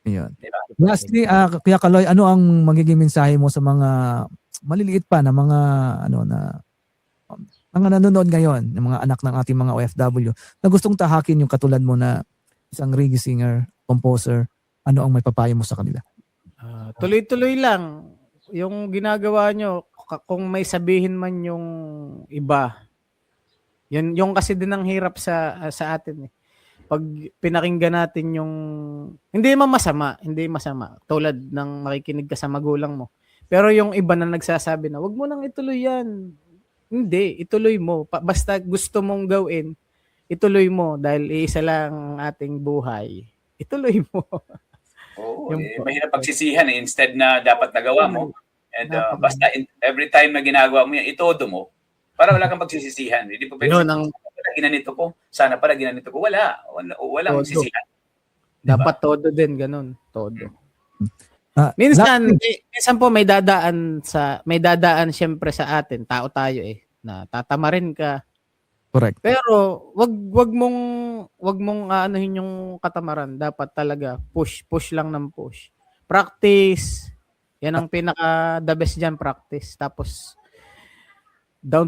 Ayun. Di ba? Lastly, Kuya Kaloy, ano ang magiging mensahe mo sa mga maliliit pa na mga mga nanonood ngayon, ng mga anak ng ating mga OFW na gustong tahakin yung katulad mo na isang reggae singer, composer, ano ang may papayo mo sa kanila? Tuloy-tuloy lang yung ginagawa nyo. Kung may sabihin man yung iba, yung kasi din ang hirap sa atin eh. Pag pinakinggan natin yung hindi masama tulad ng makikinig ka sa magulang mo. Pero yung iba na nagsasabi na wag mo nang ituloy yan. Hindi, ituloy mo. Basta gusto mong gawin, ituloy mo dahil iisa lang ang ating buhay. Ituloy mo. Oo, mahirap pagsisihan eh. Instead na dapat nagawa mo. And basta every time na ginagawa mo yan, itodo mo. Para wala kang pagsisisihan. Hindi pa pwede ginanito ko. Sana pala ginanito ko. Walang sisihan. Dapat todo din, ganun. Todo. Minsan po may dadaan siyempre sa atin, tao tayo eh, na tatamarin ka. Correct. Pero wag mong aanuhin yung katamaran. Dapat talaga push lang ng push. Practice. Yan ang pinaka the best diyan, practice. Tapos down